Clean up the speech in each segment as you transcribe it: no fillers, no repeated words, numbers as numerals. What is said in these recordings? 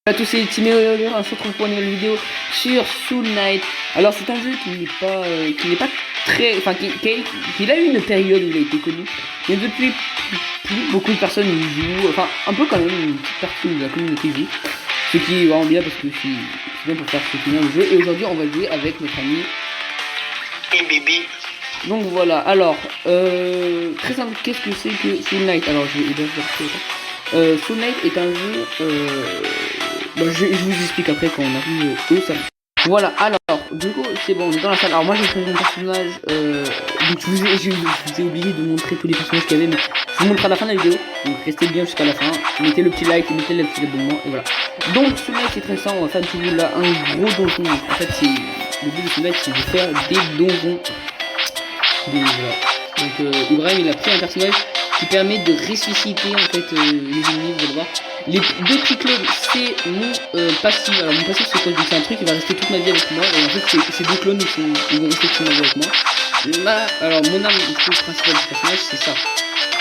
Salut à tous, c'est Timé, on se retrouve pour une nouvelle vidéo sur Shovel Knight. Alors c'est un jeu qui n'est pas très, enfin qui a eu une période où il a été connu, mais depuis plus beaucoup de personnes y jouent, enfin un peu quand même une petite partie de la communauté joue, ce qui est vraiment bien parce que c'est bien pour faire soutenir le jeu. Et aujourd'hui on va jouer avec notre ami et Bibi. Donc voilà, alors très simple, qu'est-ce que c'est que Shovel Knight? Alors je vais Shovel Knight est un jeu, je vous explique après quand on arrive au salon. Voilà, alors, du coup, c'est bon, on est dans la salle. Alors moi j'ai créé mon personnage, donc je vous ai oublié de montrer tous les personnages qu'il y avait, mais je vous montrerai à la fin de la vidéo, donc restez bien jusqu'à la fin, mettez le petit like, mettez le petit abonnement, et voilà. Donc ce mec c'est très simple, on va faire un petit bout là, un gros donjon, en fait c'est, le but de ce mec c'est de faire des donjons, voilà. Donc Ibrahim il a pris un personnage qui permet de ressusciter en fait les ennemis, vous allez voir. Les deux petits clones c'est mon passif. Alors mon passif c'est quoi? C'est un truc qui va rester toute ma vie avec moi. Et en fait ces deux clones ils vont rester toute ma vie avec moi. Alors mon arme principale du personnage c'est ça.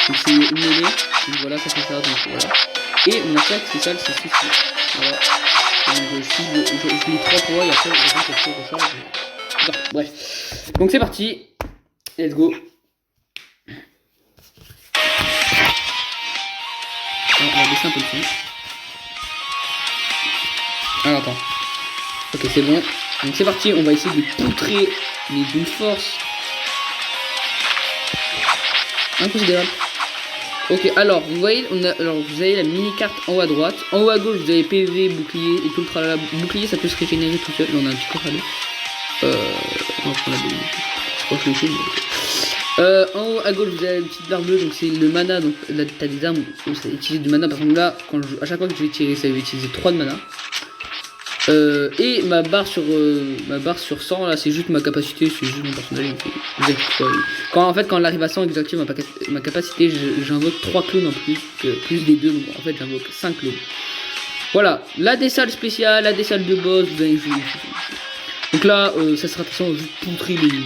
Donc c'est une mêlée. Donc voilà, ça fait ça. Donc voilà. Et mon attaque c'est ça, c'est ceci. Voilà. Donc je mets 3 fois et après je recharge. Bref. Donc c'est parti. Let's go. Alors, on va baisser un peu le son. Alors attends. Ok c'est bon. Donc c'est parti, on va essayer de poutrer mais d'une force inconsidérable. Ok, alors vous voyez, vous avez la mini carte en haut à droite. En haut à gauche vous avez PV, bouclier et tout le tralala. Bouclier ça peut se régénérer tout seul. Là on a un petit coffre à l'eau. On prend la belle. Je crois que je l'ai fait. En haut à gauche vous avez une petite barre bleue, donc c'est le mana. Donc là t'as des armes où ça utilise du mana. Par exemple là, à chaque fois que je vais tirer, ça va utiliser 3 de mana. Et ma barre sur 100 là, c'est juste ma capacité, c'est juste mon personnage. Quand elle arrive à 100 et que j'active ma capacité, j'invoque 3 clones en plus des 2, donc en fait j'invoque 5 clones. Voilà, là des salles spéciales, là des salles de boss, vous allez jouer. Donc là, ça sera de toute façon juste poutrer les trucs.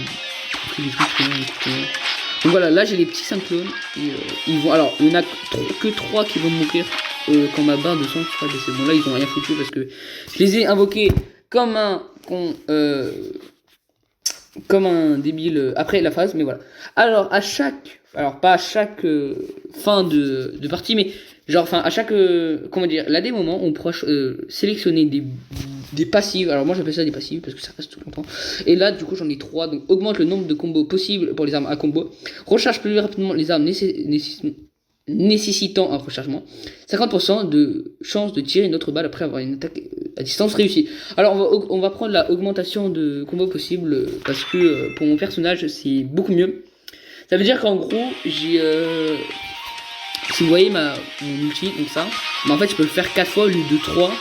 Donc voilà, là j'ai les petits 5 clones. Et, ils vont, alors, il n'y en a que 3 qui vont mourir quand ma barre de sang sera baissée. Bon là ils ont rien foutu parce que je les ai invoqués comme un débile après la phase, mais voilà. Alors pas à chaque fin de partie, mais genre enfin à chaque comment dire, là des moments on pourra sélectionner des passives. Alors moi j'appelle ça des passives parce que ça reste tout longtemps. Et là du coup j'en ai 3, donc augmente le nombre de combos possibles pour les armes à combo, recharge plus rapidement les armes nécessitant un rechargement, 50% de chance de tirer une autre balle après avoir une attaque à distance réussie. Alors on va prendre la augmentation de combo possible parce que pour mon personnage c'est beaucoup mieux. Ça veut dire qu'en gros j'ai si vous voyez mon ulti, donc ça, mais en fait je peux le faire 4 fois au lieu de 3.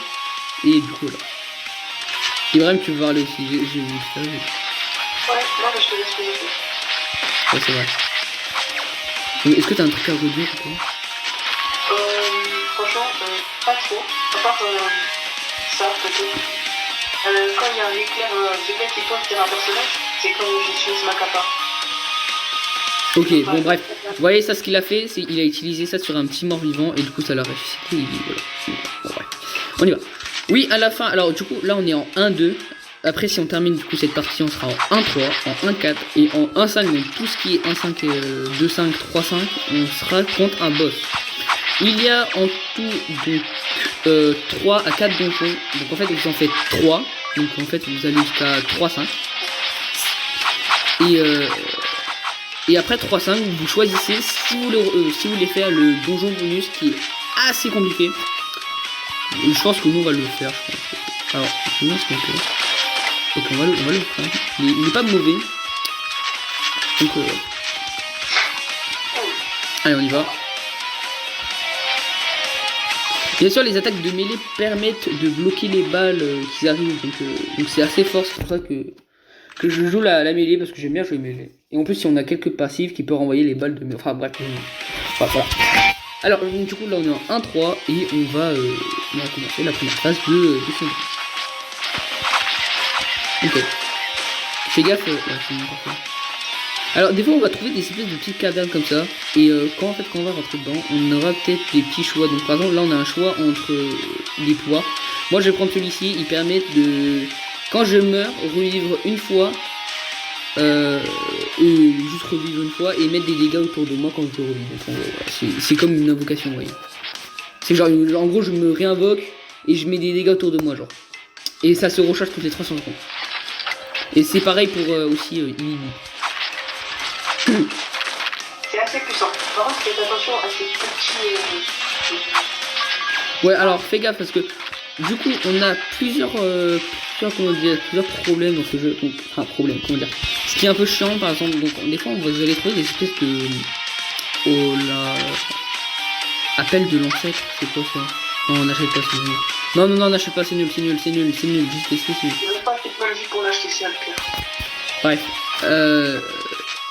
Et du coup là Ibrahim tu veux parler aussi, j'ai vu ça. Ouais, non mais je te laisse poser. Ouais c'est vrai. Est-ce que t'as un truc à redire ou quoi? Franchement, pas trop. À part ça, peut-être. Quand il y a un éclair qui tombe sur un personnage, c'est quand j'utilise ma capa. Ok, bon bref. Vous voyez ça, ce qu'il a fait, c'est qu'il a utilisé ça sur un petit mort-vivant et du coup ça l'a ressuscité. Voilà. Bon bref. On y va. Oui, à la fin, alors du coup là on est en 1-2. Après si on termine du coup cette partie on sera en 1-3, en 1-4 et en 1-5, donc tout ce qui est 1-5, 2-5, 3-5, on sera contre un boss. Il y a en tout donc 3 à 4 donjons, donc en fait vous en faites 3, donc en fait vous allez jusqu'à 3-5. Et après 3-5 vous choisissez si vous voulez faire le donjon bonus qui est assez compliqué. Je pense que nous on va le faire, je pense. Alors je me lance mon cœur. Ok, on va le prendre. Il n'est pas mauvais. Donc, allez, on y va. Bien sûr, les attaques de mêlée permettent de bloquer les balles qui arrivent. Donc c'est assez fort. C'est pour ça que je joue la mêlée parce que j'aime bien jouer mêlée. Et en plus, si on a quelques passifs qui peuvent renvoyer les balles de mêlée. Enfin, bref. Voilà. Alors, du coup, là, on est en 1-3 et on va commencer la première phase de ce jeu. Ok. Fais gaffe, c'est parfait. Alors des fois on va trouver des espèces de petites cavernes comme ça. Et quand on va rentrer dedans, on aura peut-être des petits choix. Donc par exemple là on a un choix entre des pouvoirs. Moi je vais prendre celui-ci, il permet de, quand je meurs, revivre une fois, et juste revivre une fois et mettre des dégâts autour de moi quand je revis. Donc voilà, c'est comme une invocation, vous voyez. C'est genre, en gros je me réinvoque et je mets des dégâts autour de moi, genre. Et ça se recharge toutes les 300 secondes. Et c'est pareil pour aussi Inhibi. C'est assez puissant. Par contre, faites attention à ces petits... Ouais, alors fais gaffe parce que du coup on a plusieurs problèmes dans ce jeu. Donc, enfin problème, comment dire. Ce qui est un peu chiant par exemple, donc des fois vous allez trouver des espèces de... Oh là... Appel de l'ancêtre, c'est quoi ça? Non, on n'achète pas, c'est nul. Non, n'achète pas, c'est nul, juste laissez, c'est nul. Il n'y a pas de technologie pour l'acheter, c'est à le pire. Bref,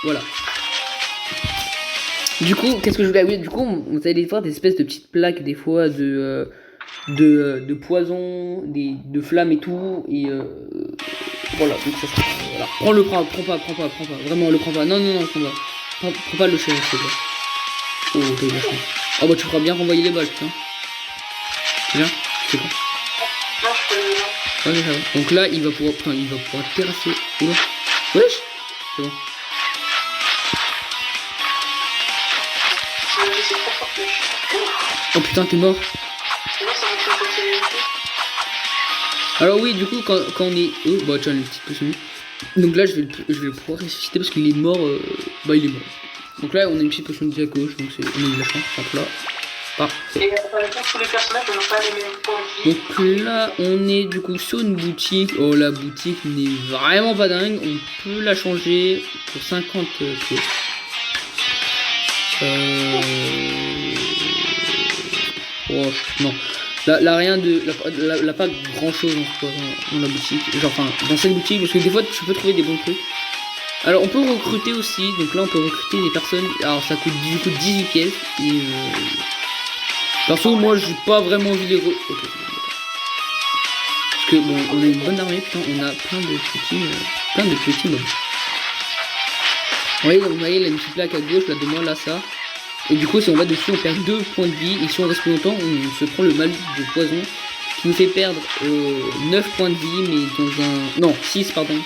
voilà. Du coup, qu'est-ce que je voulais... Oui, du coup, vous allez voir des espèces de petites plaques, des fois, de poison, de flammes et tout, et voilà, donc ça sera... Voilà. Prends pas, vraiment, le prends pas. Non, prends pas. Prends pas le chien, s'il te plaît. Oh, t'as eu la chance. Oh bah tu feras bien renvoyer les balles, putain. C'est bien? C'est quoi? Non, je peux le... Ouais, ça va. Donc là, il va pouvoir terrasser. Oula. Wesh. C'est bon. C'est trop fort, mec. Oh putain, t'es mort. Moi, ça me fait penser les yeux. Alors oui, du coup, quand on est... Oh, bah tiens, une petite potion. Donc là, je vais le pouvoir ressusciter parce qu'il est mort. Bah, il est mort. Donc là, on a une petite potion de vie à gauche, donc on a eu de la chance. Donc là, parfait. Et par exemple, tous les personnages n'ont pas les mêmes points de vie. Donc là, on est du coup sur une boutique. Oh, la boutique n'est vraiment pas dingue. On peut la changer pour 50 pièces. Oh, non. Là, rien de... Là, pas grand chose dans la boutique. Genre, enfin, dans cette boutique, parce que des fois, tu peux trouver des bons trucs. Alors, on peut recruter aussi. Donc là, on peut recruter des personnes. Alors, ça coûte du coup 18 pièces. Et perso, moi, j'ai pas vraiment envie de les ok. Parce que, bon, on a une bonne armée. Putain, on a plein de petits mobs. Vous voyez, il y a une petite plaque à gauche, là, de moi, là, ça. Et du coup, si on va dessus, on perd 2 points de vie. Et si on reste plus longtemps, on se prend le malus de poison. Qui nous fait perdre 9 points de vie, mais dans un... Non, 6, pardon.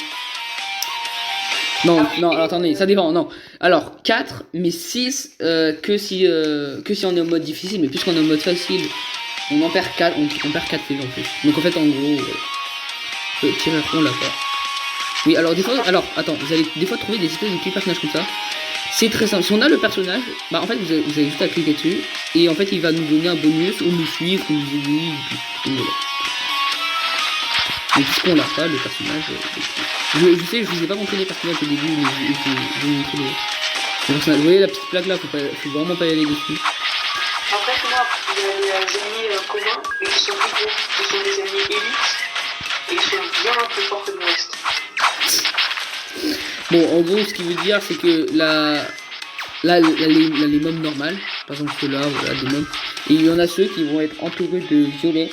Non, alors, attendez, ça dépend, non. Alors, 4, mais 6 que si on est en mode difficile. Mais puisqu'on est en mode facile, on en perd 4, on perd 4 PV en plus. Donc en fait, en gros, tirer on l'a pas. Oui, alors des fois, attends, vous allez des fois trouver des espèces de petits personnages comme ça. C'est très simple. Si on a le personnage, bah en fait vous avez juste à cliquer dessus et en fait il va nous donner un bonus ou nous suivre ou nous aider. Voilà. Mais puisqu'on l'a pas le personnage, je sais, je vous ai pas montré les personnages au début, mais je vais vous montrer les personnages. Vous voyez la petite plaque là, faut vraiment pas y aller dessus. Après, moi, il y a des ennemis communs et qui sont plus gros. Ce sont des ennemis élites et ils sont bien plus forts que le reste. Bon, en gros, ce qu'il veut dire, c'est que là, les mobs normales, par exemple ceux-là, voilà, des mobs, et il y en a ceux qui vont être entourés de violets,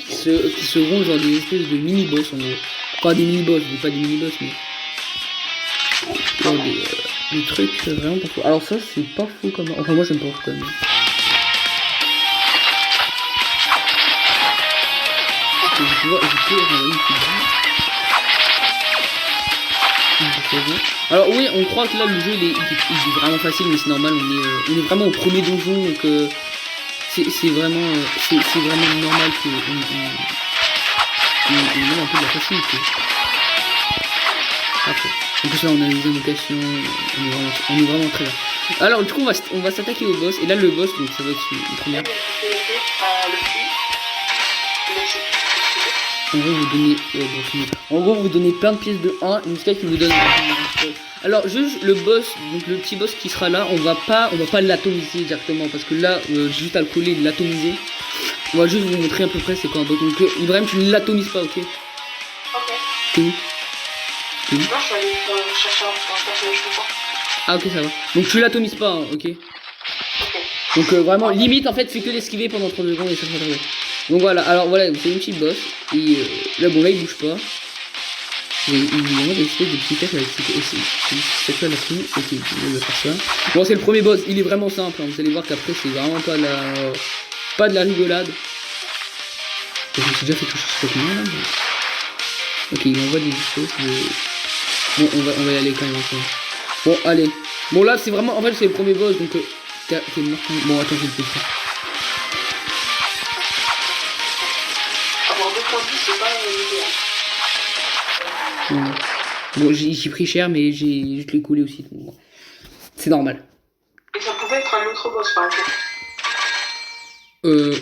qui seront genre des espèces de mini-boss en gros. Pas des mini-boss, pas des mini-boss, mais genre des trucs vraiment pas faux. Alors ça, c'est pas faux comme... Enfin, moi, j'aime pas quand même. Je peux renvoyer une petite balle. Alors oui, on croit que là le jeu il est vraiment facile, mais c'est normal, on est vraiment au premier donjon, donc c'est vraiment normal qu'on ait un peu de la facilité. Après, en plus là on a les invocations, on est vraiment très bien. Alors du coup on va s'attaquer au boss, et là le boss, donc ça va être une première. En gros, vous donnez plein de pièces de 1 jusqu'à ce qu'il vous donne. Alors, juste le boss, donc le petit boss qui sera là, on va pas l'atomiser directement parce que là, juste à le coller, l'atomiser. On va juste vous montrer à peu près c'est quoi un boss. Donc, Ibrahim, tu ne l'atomises pas, ok? Ok. T'es où? Non, je suis allé chercher un personnage comme ça. Ah, ok, ça va. Donc, tu l'atomises pas, hein, ok? Donc, vraiment, limite, en fait, fais que l'esquiver pendant 30 secondes et ça sera très bien. Donc voilà, alors voilà, c'est une petite boss. Et là, bon, là, il bouge pas. Il y a vraiment des espèces de petits têtes avec cette là là-dessus. Ok, je vais faire ça. Bon, c'est le premier boss, il est vraiment simple. Hein. Vous allez voir qu'après, c'est vraiment pas de la rigolade. Je me suis déjà fait toucher ce combien là mais... Ok, il m'envoie des choses de... Bon, on va y aller quand même. Bon, allez. Bon, là, c'est vraiment... En fait, c'est le premier boss, donc... T'es mort. Bon, attends, je vais le faire. Avoir 2 points de vie, c'est pas l'idéal. Bon, j'ai pris cher, mais je l'ai coulé aussi. Donc bon. C'est normal. Et ça pouvait être un autre boss, par exemple.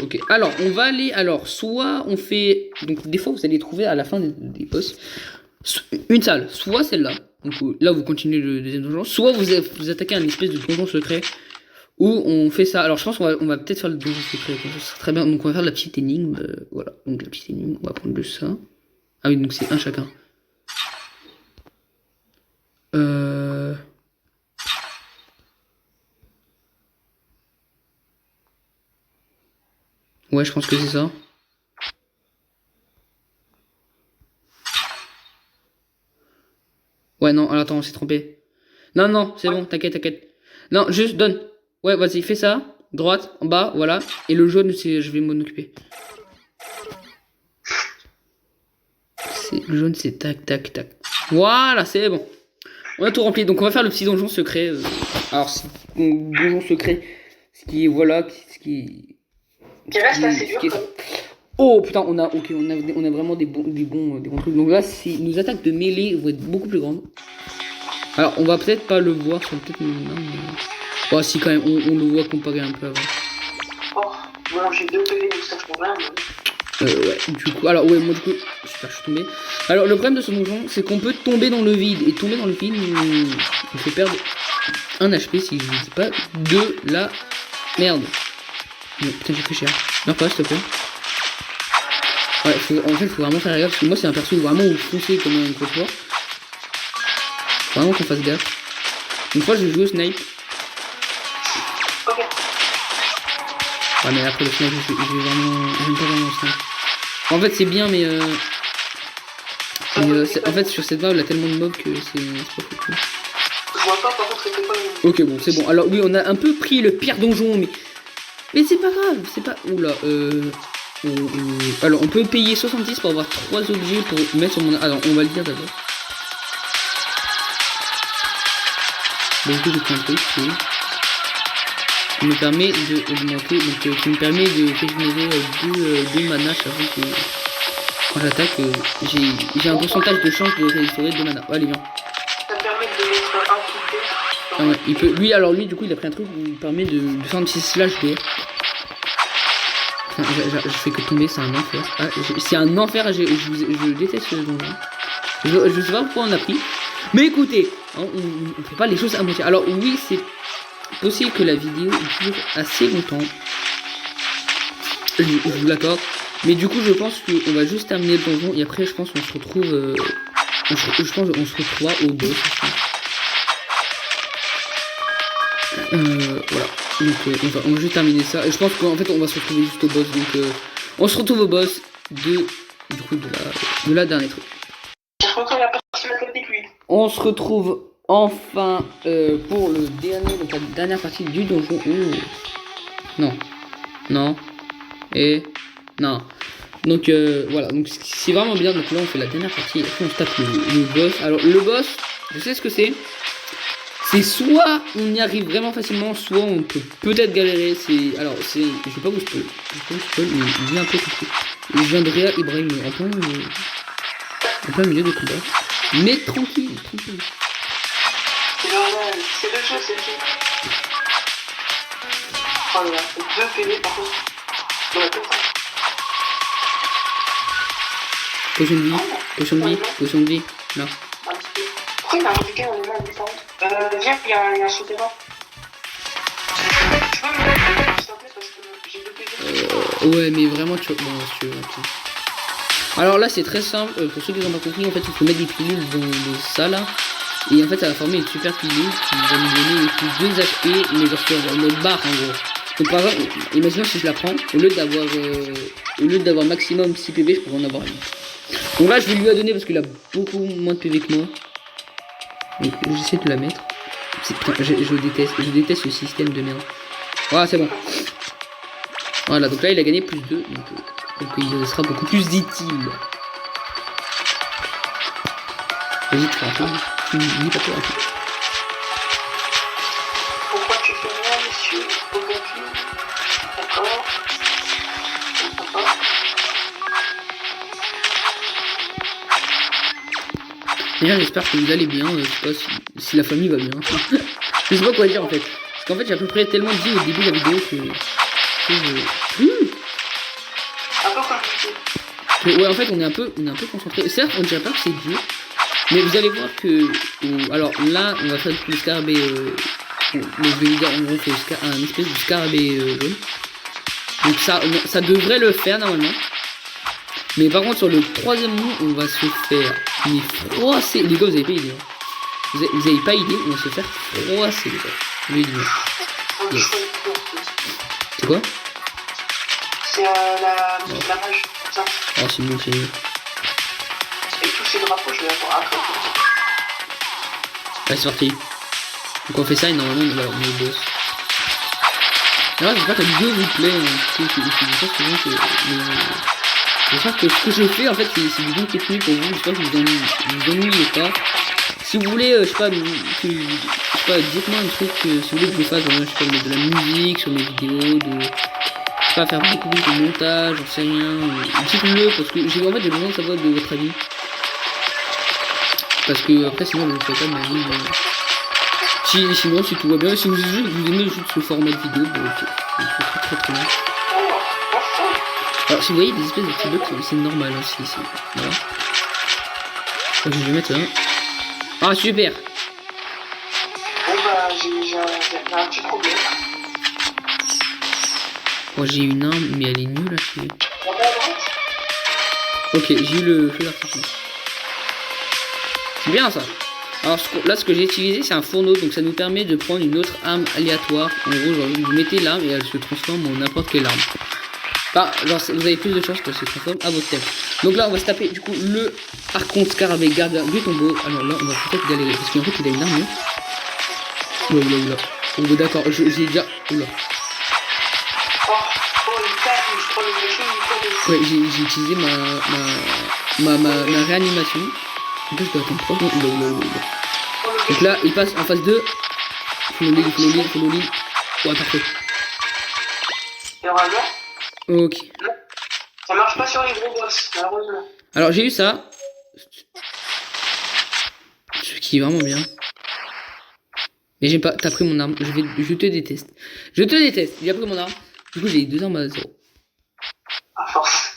Ok. Alors, on va aller... Alors, soit on fait... Donc, des fois, vous allez trouver à la fin des boss une salle. Soit celle-là. Donc, là, vous continuez le deuxième donjon. Soit vous attaquez un espèce de donjon secret. Où on fait ça. Alors, je pense qu'on va peut-être faire le donjon secret. Ça serait très bien. Donc, on va faire de la petite énigme. Voilà. Donc, la petite énigme, on va prendre de ça. Ah oui, donc c'est un chacun. Ouais, je pense que c'est ça. Ouais, non, alors attends, on s'est trompé. Non, non, c'est bon, t'inquiète. Non, juste donne. Ouais, vas-y, fais ça. Droite, en bas, voilà. Et le jaune, je vais m'en occuper. Le jaune, c'est tac. Voilà, c'est bon. On a tout rempli. Donc, on va faire le petit donjon secret. Alors, c'est un donjon secret. Ce qui est, voilà, ce qui reste assez dur. Oh putain, on a vraiment des bons trucs. Donc là, si nos attaques de mêlée vont être beaucoup plus grandes. Alors, on va peut-être pas le voir, sur peut-être mais... Oh, si quand même, on le voit comparé un peu avant. Oh, bon, j'ai 2 PV, donc ça je comprends. Ouais, du coup, alors ouais, moi du coup, super, je suis tombé. Alors, le problème de ce donjon, c'est qu'on peut tomber dans le vide. Et tomber dans le vide, on fait perdre un HP, si je ne dis pas, de la merde. Bon, putain, j'ai fait cher. Non, pas, s'il te plaît. Ouais, en fait, faut vraiment faire gaffe, parce que moi, c'est un perso vraiment où foncer comme un gros porc. Faut vraiment qu'on fasse gaffe. Une fois, je vais jouer au snipe. Ok. Ouais, mais après, le snipe, je vais vraiment... J'aime pas vraiment le snipe. En fait, c'est bien, mais en fait, sur cette map, il y a tellement de mobs que c'est pas fou. Je vois pas, par contre, c'était pas le... Ok, bon, c'est bon. Alors, oui, on a un peu pris le pire donjon, mais c'est pas grave, c'est pas... Oula, alors, on peut payer 70 pour avoir 3 objets pour mettre sur mon... Alors, on va le dire d'abord. Bon, du coup, j'ai pris un truc qui me permet de augmenter, donc qui me permet de régénérer 2 mana, j'avoue que quand j'attaque, j'ai un pourcentage de chance de restaurer 2 mana. Allez, viens. Ça permet de mettre un petit peu. Ah ouais, il peut... Lui, du coup, il a pris un truc qui lui permet de faire un petit slash de... Enfin, je fais que tomber, c'est un enfer. Ah, c'est un enfer, je déteste ce donjon. Je sais pas pourquoi on a pris. Mais écoutez, hein, on fait pas les choses à moitié. Alors oui, c'est possible que la vidéo dure assez longtemps. Je vous l'accorde. Mais du coup, je pense qu'on va juste terminer le donjon. Et après, je pense qu'on se retrouve... je pense qu'on se retrouvera au boss. Voilà. Donc on va juste terminer ça. Et je pense qu'en fait on va se retrouver juste au boss. Donc on se retrouve au boss de la dernière truc. On se retrouve enfin pour le dernier, donc la dernière partie du donjon. Non. Et non. Donc voilà, donc c'est vraiment bien. Donc là on fait la dernière partie et après on se tape le boss. Alors le boss, je sais ce que c'est. C'est soit on y arrive vraiment facilement, soit on peut peut-être galérer. Alors je vais pas vous spoil, mais il est un peu compliqué. Il vient de Réa Ibrahim en plein milieu de combat. Mais tranquille. C'est normal, c'est le jeu. Oh là là, 2 PV par contre. Dans la tête. Potion de vie, là. Pourquoi il m'a indiqué dans les mains différentes? Viens, il y a un souterrain. Tu peux me mettre s'il te plaît parce que j'ai 2 PV. Ouais, mais vraiment, tu vois. Bon, si tu veux, ok. Alors là, c'est très simple. Pour ceux qui n'ont pas compris, en fait, il faut mettre des pilules dans ça là. Et en fait, ça va former une super pilule qui va nous donner plus 2 HP, mais genre en mode barre en gros. Donc par exemple, imaginons si je la prends, au lieu d'avoir maximum 6 PV, je pourrais en avoir 8. Donc là, je vais lui la donner parce qu'il a beaucoup moins de PV que moi. Donc j'essaie de la mettre. Putain, je déteste ce système de merde. Voilà, c'est bon. Voilà, donc là il a gagné plus 2. Donc, Donc il sera beaucoup plus utile. Vas-y, tu fais un peu. Tu dis pas toi. Pourquoi tu fais rien, monsieur? Aujourd'hui. D'accord. D'accord. Déjà, j'espère que vous allez bien. Je sais pas si la famille va bien. Je sais pas quoi dire en fait. Parce qu'en fait, j'ai à peu près tellement dit au début de la vidéo que. Un peu compliqué. Ouais, en fait, on est un peu concentré. Certes, on dirait pas que c'est dur. Mais vous allez voir que. Alors là, on va faire le scarabée. Mais je vais vous dire, on fait un espèce de scarabée jaune. Donc ça devrait le faire normalement. Mais par contre, sur le troisième mot, on va se faire froisser. Les gars, vous avez pas idée. Hein. Vous avez pas idée, on va se faire froisser, les gars. Je vais dire. Yes. C'est quoi? C'est la mage. Ça. Oh, c'est bon, c'est mieux. Et tous ces drapeaux, je vais avoir après. Allez, c'est parti. Donc on fait ça et normalement on est au boss. Alors j'espère que la vidéo vous plaît. J'espère que ce que je fais en fait c'est du bon contenu pour vous. J'espère que vous ennuyez pas. Si vous voulez, je sais pas, dites-moi un truc si vous voulez que je fasse, je sais pas, mettre de la musique sur mes vidéos, je sais pas, faire beaucoup plus de montage, j'en sais rien. Dites-le parce que j'ai besoin de savoir de votre avis. Parce que après sinon je ne ferai pas de ma vie. Sinon si tout va bien, si vous aimez juste ce format de vidéo, c'est très bien. Alors si vous voyez des espèces de petits bugs, c'est normal hein, si. Voilà. Donc, je vais mettre un. Ah super. Bon bah j'ai un petit problème. Moi j'ai une arme mais elle est nulle à chier. On va à droite. Ok, j'ai eu le feu d'artifice. C'est bien ça. Alors là ce que j'ai utilisé c'est un fourneau, donc ça nous permet de prendre une autre arme aléatoire. En gros genre vous mettez l'arme et elle se transforme en n'importe quelle arme. Enfin genre vous avez plus de chances qu'elle se transforme à votre thème. Donc là on va se taper du coup le archonte scarabée gardien du tombeau. Alors là on va peut-être galérer parce qu'en fait il a une armure. Oula. Oh d'accord, j'ai déjà. Oula. Ouais j'ai utilisé ma réanimation. En plus, je dois attendre 3 secondes. Donc là, il passe en phase 2. Follow lead. Ouais, parfait. Ok. Ça marche pas sur les gros boss, malheureusement. Alors, j'ai eu ça. Ce qui est vraiment bien. Mais j'aime pas. T'as pris mon arme. Je te déteste. J'ai pris mon arme. Du coup, j'ai 2 armes à 0. À force.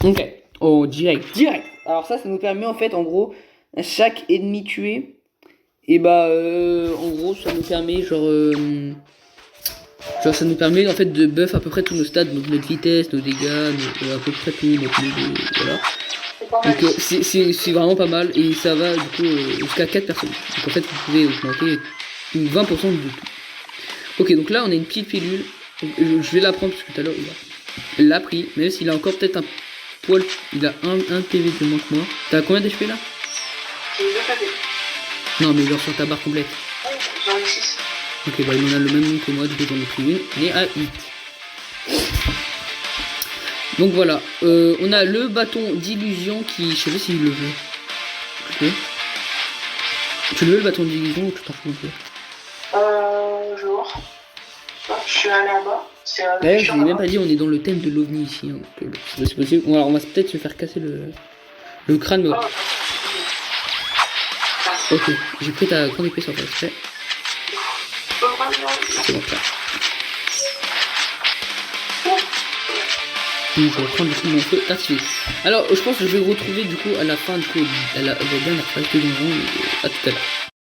Ok. Oh, direct. Alors ça nous permet en fait, en gros, chaque ennemi tué, et bah, en gros, ça nous permet, ça nous permet en fait de buff à peu près tous nos stats, donc notre vitesse, nos dégâts, à peu près tout, voilà. Donc c'est vraiment pas mal, et ça va du coup jusqu'à 4 personnes. Donc en fait, vous pouvez augmenter 20% de tout. Ok, donc là, on a une petite pilule, je vais la prendre parce que tout à l'heure, il l'a pris, même s'il a encore peut-être un poil, il a un PV de moins que moi. T'as combien d'HP là? J'ai 2 PV. Non mais genre sur ta barre complète. J'en ai 6. Ok bah il en a le même nom que moi, du coup j'en ai pris une. Il est à 8. Donc voilà, on a le bâton d'illusion qui... Je sais pas s'il le veut. Ok. Tu le veux le bâton d'illusion ou tu t'en fous un peu? Jour. Je suis allé en bas. D'ailleurs je l'ai même pas dit, on est dans le thème de l'OVNI ici. Hein, donc c'est possible. Bon, alors on va peut-être se faire casser le crâne mais... Ok, j'ai pris ta grande épée sur face. Prêt? C'est bon, prêt. Donc, je vais reprendre du coup mon feu d'artifice. Alors, je pense que je vais retrouver du coup à la fin, du coup, à la dernière phase de donjon. À tout à l'heure.